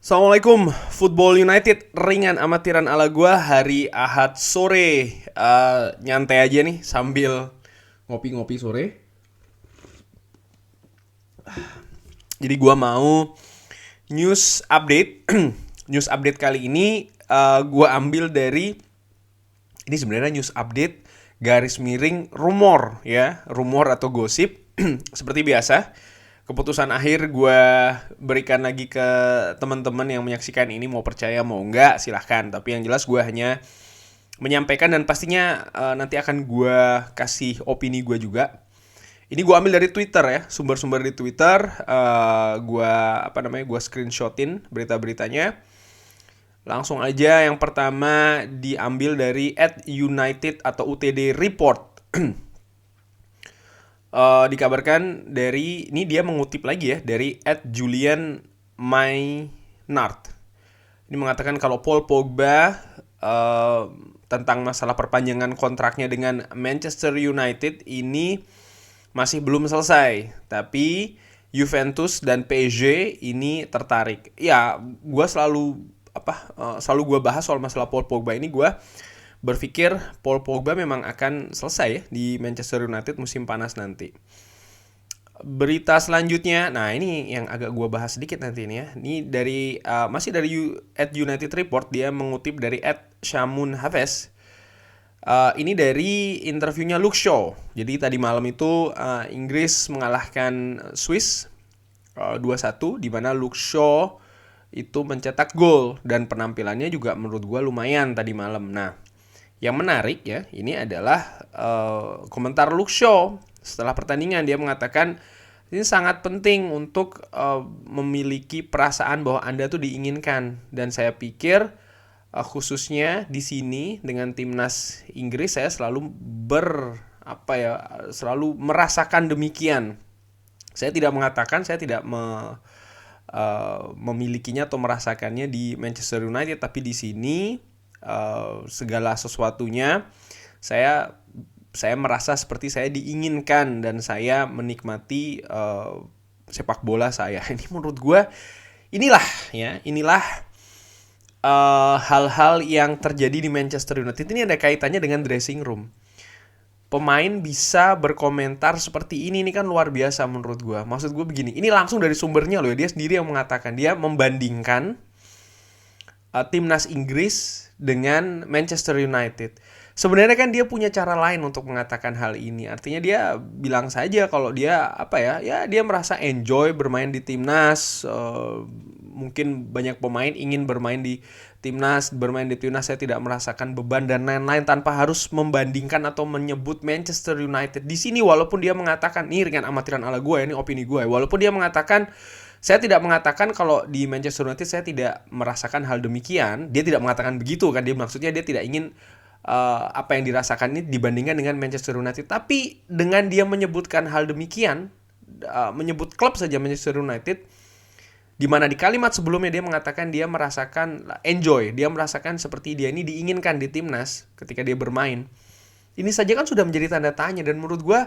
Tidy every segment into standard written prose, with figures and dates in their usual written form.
Assalamualaikum, Football United ringan amatiran ala gua hari Ahad sore. Nyantai aja nih sambil ngopi-ngopi sore. Jadi gua mau news update. News update kali ini gua ambil dari ini sebenarnya news update garis miring rumor ya, rumor atau gosip. Seperti biasa, keputusan akhir gue berikan lagi ke teman-teman yang menyaksikan ini, mau percaya mau enggak silahkan. Tapi yang jelas gue hanya menyampaikan dan pastinya nanti akan gue kasih opini gue juga. Ini gue ambil dari Twitter ya, sumber-sumber di Twitter. Gue screenshotin berita-beritanya. Langsung aja yang pertama diambil dari @United atau UTD Report. Dikabarkan dari ini, dia mengutip lagi ya dari @Julian Maynard. Ini mengatakan kalau Paul Pogba tentang masalah perpanjangan kontraknya dengan Manchester United ini masih belum selesai, tapi Juventus dan PSG ini tertarik. Ya, gue selalu gue bahas soal masalah Paul Pogba ini. Gue berpikir Paul Pogba memang akan selesai ya di Manchester United musim panas nanti. Berita selanjutnya, nah ini yang agak gue bahas sedikit nanti ini ya. Ini dari masih dari @United Report, dia mengutip dari @Shamun Hafez. Ini dari interviewnya Luke Shaw. Jadi tadi malam itu Inggris mengalahkan Swiss 2-1, di mana Luke Shaw itu mencetak gol dan penampilannya juga menurut gue lumayan tadi malam. Nah, yang menarik ya, ini adalah komentar Luke Shaw setelah pertandingan. Dia mengatakan ini sangat penting untuk memiliki perasaan bahwa Anda tuh diinginkan, dan saya pikir khususnya di sini dengan timnas Inggris saya selalu selalu merasakan demikian. Saya tidak mengatakan saya tidak memilikinya atau merasakannya di Manchester United, tapi di sini segala sesuatunya saya merasa seperti saya diinginkan dan saya menikmati sepak bola saya. Ini menurut gue inilah hal-hal yang terjadi di Manchester United. Ini ada kaitannya dengan dressing room. Pemain bisa berkomentar seperti ini kan luar biasa menurut gue. Maksud gue begini, ini langsung dari sumbernya loh ya. Dia sendiri yang mengatakan, dia membandingkan timnas Inggris dengan Manchester United. Sebenarnya kan dia punya cara lain untuk mengatakan hal ini. Artinya dia bilang saja kalau dia dia merasa enjoy bermain di timnas. Mungkin banyak pemain ingin bermain di timnas saya tidak merasakan beban dan lain-lain, tanpa harus membandingkan atau menyebut Manchester United. Di sini walaupun dia mengatakan, ini ringan amatiran ala gue, ini opini gue. Walaupun dia mengatakan, saya tidak mengatakan kalau di Manchester United saya tidak merasakan hal demikian. Dia tidak mengatakan begitu kan. Dia maksudnya dia tidak ingin apa yang dirasakan ini dibandingkan dengan Manchester United. Tapi dengan dia menyebutkan hal demikian, menyebut klub saja Manchester United, di mana di kalimat sebelumnya dia mengatakan dia merasakan enjoy, dia merasakan seperti dia ini diinginkan di timnas ketika dia bermain. Ini saja kan sudah menjadi tanda tanya, dan menurut gue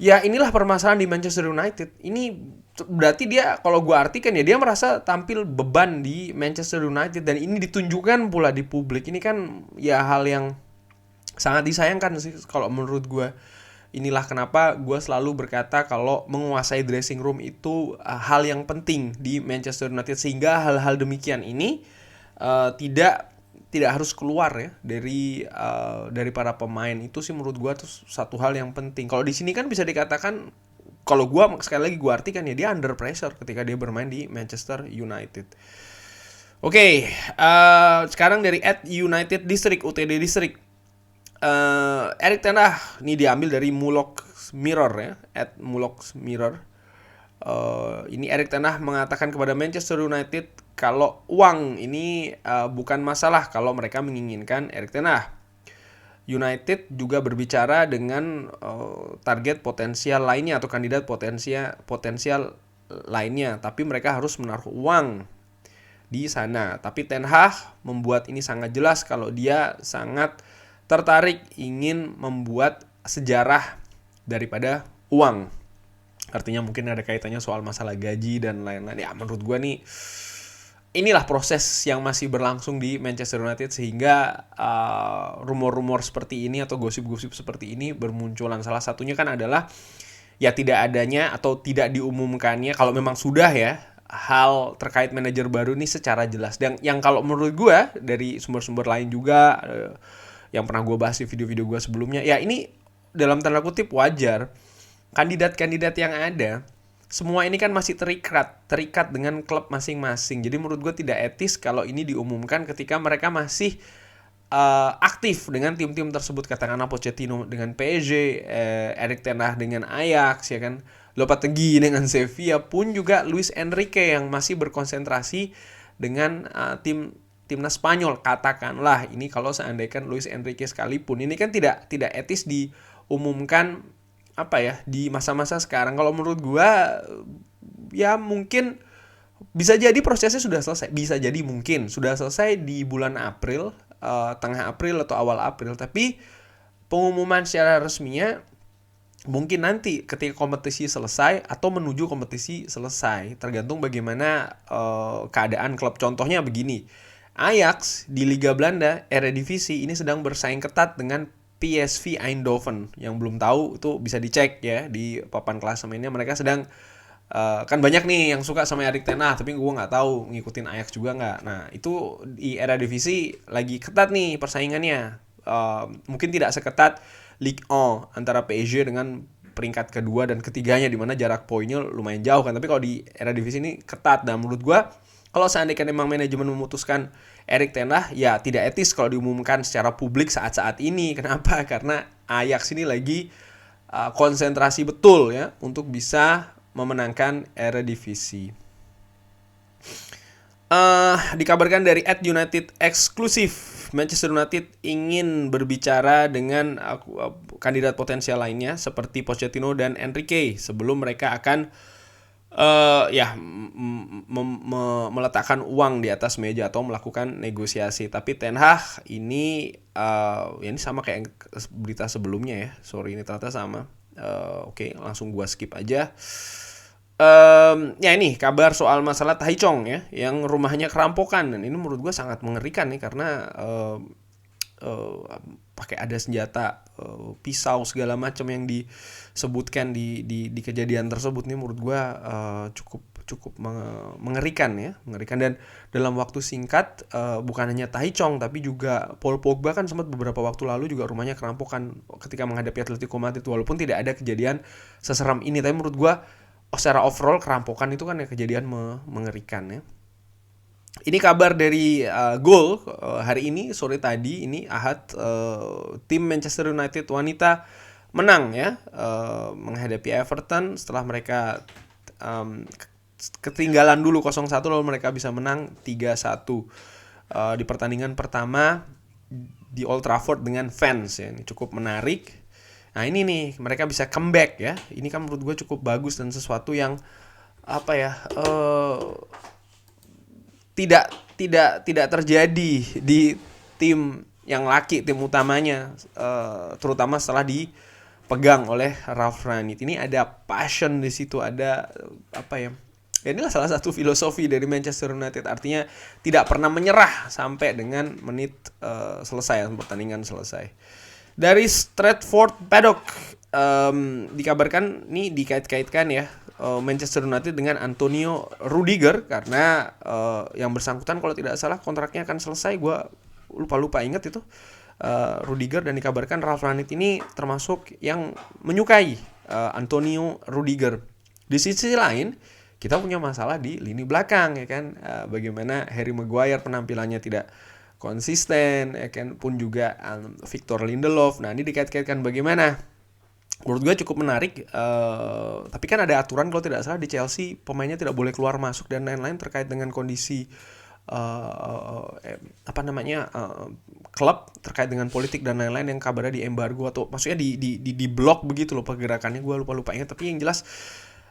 ya inilah permasalahan di Manchester United. Ini berarti dia, kalau gue artikan ya, dia merasa tampil beban di Manchester United, dan ini ditunjukkan pula di publik. Ini kan ya hal yang sangat disayangkan sih kalau menurut gue. Inilah kenapa gue selalu berkata kalau menguasai dressing room itu hal yang penting di Manchester United, sehingga hal-hal demikian ini tidak harus keluar ya dari para pemain. Itu sih menurut gue tuh satu hal yang penting. Kalau di sini kan bisa dikatakan, kalau gue sekali lagi gue artikan ya, dia under pressure ketika dia bermain di Manchester United. Oke, sekarang dari @United District, UTD District. Erik Ten Hag ini diambil dari Mulok Mirror ya, @Mulok Mirror. Ini Erik Ten Hag mengatakan kepada Manchester United kalau uang ini bukan masalah kalau mereka menginginkan Erik Ten Hag. United juga berbicara dengan target potensial lainnya atau kandidat potensial lainnya, tapi mereka harus menaruh uang di sana. Tapi Ten Hag membuat ini sangat jelas kalau dia sangat tertarik ingin membuat sejarah daripada uang. Artinya mungkin ada kaitannya soal masalah gaji dan lain-lain. Ya menurut gue nih inilah proses yang masih berlangsung di Manchester United sehingga rumor-rumor seperti ini atau gosip-gosip seperti ini bermunculan. Salah satunya kan adalah ya tidak adanya atau tidak diumumkannya kalau memang sudah ya hal terkait manajer baru ini secara jelas. Dan yang kalau menurut gue dari sumber-sumber lain juga yang pernah gue bahas di video-video gue sebelumnya, ya ini dalam tanda kutip wajar. Kandidat-kandidat yang ada semua ini kan masih terikat dengan klub masing-masing. Jadi menurut gue tidak etis kalau ini diumumkan ketika mereka masih aktif dengan tim-tim tersebut. Katakanlah Pochettino dengan PSG, Erik ten Hag dengan Ajax, ya kan, Lopetegui dengan Sevilla, pun juga Luis Enrique yang masih berkonsentrasi dengan timnas Spanyol. Katakanlah ini kalau seandainya Luis Enrique sekalipun, ini kan tidak etis diumumkan di masa-masa sekarang. Kalau menurut gua ya mungkin bisa jadi prosesnya sudah selesai, bisa jadi mungkin sudah selesai di bulan April, tengah April atau awal April, tapi pengumuman secara resminya mungkin nanti ketika kompetisi selesai atau menuju kompetisi selesai, tergantung bagaimana keadaan klub. Contohnya begini, Ajax di Liga Belanda Eredivisie ini sedang bersaing ketat dengan PSV Eindhoven. Yang belum tahu itu bisa dicek ya di papan klasemennya. Mereka sedang kan banyak nih yang suka sama Erik ten Hag, tapi gue nggak tahu ngikutin Ajax juga nggak. Nah itu di Eredivisie lagi ketat nih persaingannya. Mungkin tidak seketat Ligue 1 antara PSG dengan peringkat kedua dan ketiganya, di mana jarak poinnya lumayan jauh kan. Tapi kalau di Eredivisie ini ketat. Dan menurut gue kalau seandainya memang manajemen memutuskan Erik ten Hag, ya tidak etis kalau diumumkan secara publik saat-saat ini. Kenapa? Karena Ajax ini lagi konsentrasi betul ya untuk bisa memenangkan Eredivisie. Dikabarkan dari @United eksklusif, Manchester United ingin berbicara dengan kandidat potensial lainnya seperti Pochettino dan Enrique sebelum mereka akan meletakkan uang di atas meja atau melakukan negosiasi. Tapi Ten Hag ini ini sama kayak berita sebelumnya ya. Sorry, ini ternyata sama. Oke, langsung gua skip aja. Ya ini kabar soal masalah Taichung ya, yang rumahnya kerampokan. Dan ini menurut gua sangat mengerikan nih, karena pakai ada senjata, pisau segala macam yang disebutkan di kejadian tersebut. Nih menurut gue cukup mengerikan ya, mengerikan. Dan dalam waktu singkat, bukan hanya Taichung tapi juga Paul Pogba kan sempat beberapa waktu lalu juga rumahnya kerampokan ketika menghadapi Atletico Madrid, walaupun tidak ada kejadian seseram ini. Tapi menurut gue secara overall kerampokan itu kan ya kejadian mengerikan ya. Ini kabar dari Goal hari ini, sore tadi, ini Ahad, tim Manchester United wanita menang ya, menghadapi Everton setelah mereka ketinggalan dulu 0-1, lalu mereka bisa menang 3-1 di pertandingan pertama di Old Trafford dengan fans ya. Ini cukup menarik. Nah ini nih mereka bisa comeback ya. Ini kan menurut gue cukup bagus dan sesuatu yang tidak terjadi di tim yang laki, tim utamanya, terutama setelah dipegang oleh Ralf Rangnick. Ini ada passion di situ, ada inilah salah satu filosofi dari Manchester United, artinya tidak pernah menyerah sampai dengan menit selesai, pertandingan selesai. Dari Stratford Paddock dikabarkan nih, dikait-kaitkan ya, Manchester United dengan Antonio Rudiger, karena yang bersangkutan kalau tidak salah kontraknya akan selesai. Gue lupa ingat itu Rudiger, dan dikabarkan Ralf Rangnick ini termasuk yang menyukai Antonio Rudiger. Di sisi lain kita punya masalah di lini belakang ya kan, bagaimana Harry Maguire penampilannya tidak konsisten ya kan, pun juga Victor Lindelof. Nah ini dikait-kaitkan bagaimana. Menurut gue cukup menarik, tapi kan ada aturan kalau tidak salah di Chelsea, pemainnya tidak boleh keluar masuk dan lain-lain terkait dengan kondisi klub, terkait dengan politik dan lain-lain yang kabarnya di embargo, atau maksudnya di blok begitu loh pergerakannya. Gue lupa ingat, tapi yang jelas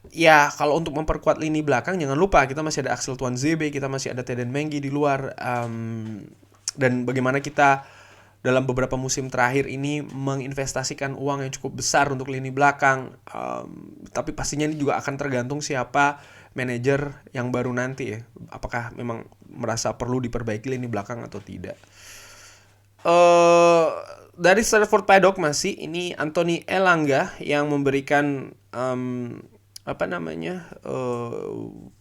ya kalau untuk memperkuat lini belakang jangan lupa kita masih ada Axel Tuanzebe, kita masih ada Teden Mengi di luar, dan bagaimana kita dalam beberapa musim terakhir ini menginvestasikan uang yang cukup besar untuk lini belakang. Tapi pastinya ini juga akan tergantung siapa manajer yang baru nanti ya. Apakah memang merasa perlu diperbaiki lini belakang atau tidak. Dari Stratford Paddock masih ini Anthony Elanga yang memberikan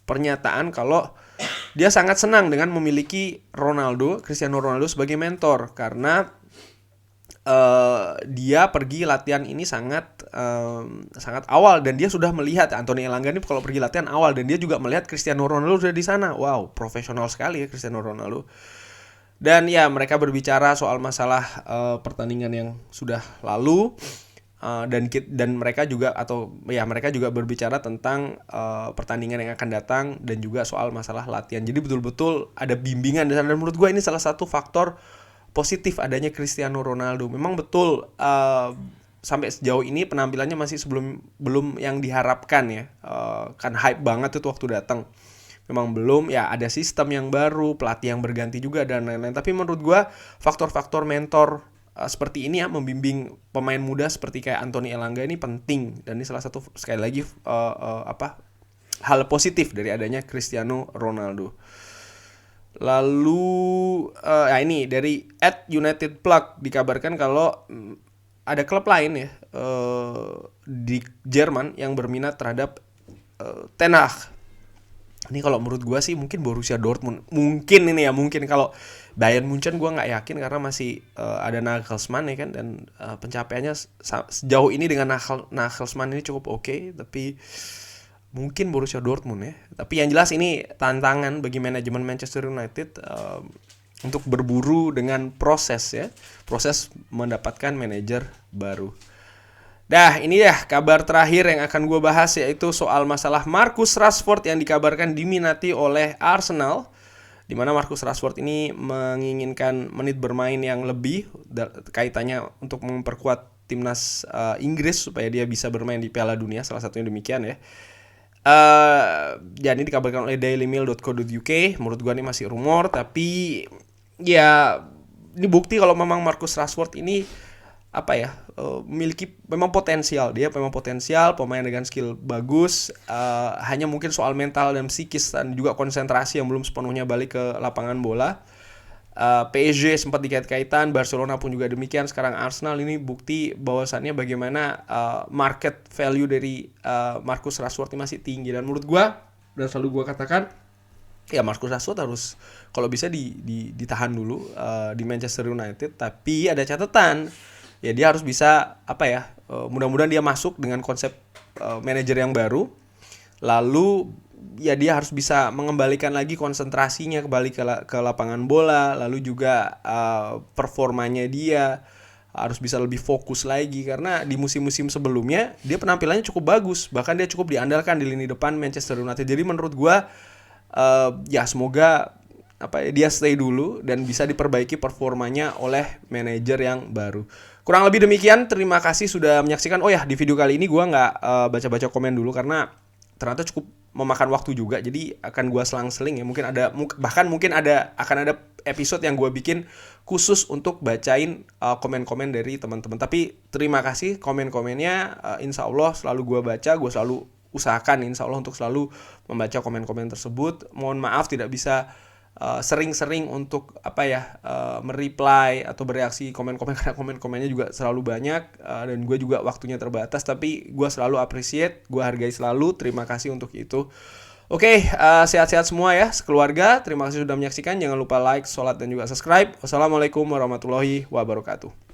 pernyataan kalau dia sangat senang dengan memiliki Cristiano Ronaldo sebagai mentor karena dia pergi latihan ini sangat awal dan dia sudah melihat Anthony Elanga ini kalau pergi latihan awal dan dia juga melihat Cristiano Ronaldo sudah di sana. Wow, profesional sekali ya Cristiano Ronaldo. Dan ya mereka berbicara soal masalah pertandingan yang sudah lalu dan mereka juga berbicara tentang pertandingan yang akan datang dan juga soal masalah latihan. Jadi betul-betul ada bimbingan di sana dan menurut gue ini salah satu faktor positif adanya Cristiano Ronaldo. Memang betul sampai sejauh ini penampilannya masih belum yang diharapkan ya. Kan hype banget itu waktu datang. Memang belum, ya ada sistem yang baru, pelatih yang berganti juga dan lain-lain. Tapi menurut gue faktor-faktor mentor seperti ini ya, membimbing pemain muda seperti kayak Anthony Elanga ini penting. Dan ini salah satu sekali lagi hal positif dari adanya Cristiano Ronaldo. Lalu ini dari @UnitedPlug dikabarkan kalau ada klub lain ya di Jerman yang berminat terhadap Ten Hag. Ini kalau menurut gue sih mungkin Borussia Dortmund. Mungkin kalau Bayern Munchen gue nggak yakin karena masih ada Nagelsmann ya kan. Dan pencapaiannya sejauh ini dengan Nagelsmann ini cukup oke. Tapi mungkin Borussia Dortmund ya. Tapi yang jelas ini tantangan bagi manajemen Manchester United untuk berburu dengan proses mendapatkan manajer baru. Dah, ini ya kabar terakhir yang akan gue bahas yaitu soal masalah Marcus Rashford yang dikabarkan diminati oleh Arsenal. Di mana Marcus Rashford ini menginginkan menit bermain yang lebih kaitannya untuk memperkuat timnas Inggris supaya dia bisa bermain di Piala Dunia, salah satunya demikian ya. Dan ini dikabarkan oleh dailymail.co.uk. Menurut gue ini masih rumor, tapi ya ini bukti kalau memang Marcus Rashford ini memiliki memang potensial. Dia memang potensial pemain dengan skill bagus, hanya mungkin soal mental dan psikis dan juga konsentrasi yang belum sepenuhnya balik ke lapangan bola. PSG sempat dikait-kaitan, Barcelona pun juga demikian. Sekarang Arsenal, ini bukti bahwasannya bagaimana market value dari Marcus Rashford ini masih tinggi. Dan menurut gue, dan selalu gue katakan, ya Marcus Rashford harus kalau bisa ditahan dulu di Manchester United. Tapi ada catatan, ya dia harus bisa mudah-mudahan dia masuk dengan konsep manajer yang baru. Lalu ya dia harus bisa mengembalikan lagi konsentrasinya kembali ke lapangan bola. Lalu juga performanya dia harus bisa lebih fokus lagi. Karena di musim-musim sebelumnya dia penampilannya cukup bagus. Bahkan dia cukup diandalkan di lini depan Manchester United. Jadi menurut gue ya semoga dia stay dulu dan bisa diperbaiki performanya oleh manajer yang baru. Kurang lebih demikian. Terima kasih sudah menyaksikan. Oh ya, di video kali ini gue nggak baca-baca komen dulu karena ternyata cukup memakan waktu juga. Jadi akan gue selang-seling ya. Mungkin akan ada episode yang gue bikin khusus untuk bacain komen-komen dari teman-teman. Tapi terima kasih komen-komennya. Insya Allah selalu gue baca. Gue selalu usahakan insya Allah untuk selalu membaca komen-komen tersebut. Mohon maaf tidak bisa sering-sering untuk mereply atau bereaksi komen-komen karena komen-komennya juga selalu banyak dan gue juga waktunya terbatas, tapi gue selalu appreciate, gue hargai selalu. Terima kasih untuk itu. Oke, sehat-sehat semua ya sekeluarga. Terima kasih sudah menyaksikan. Jangan lupa like, sholat dan juga subscribe. Wassalamualaikum warahmatullahi wabarakatuh.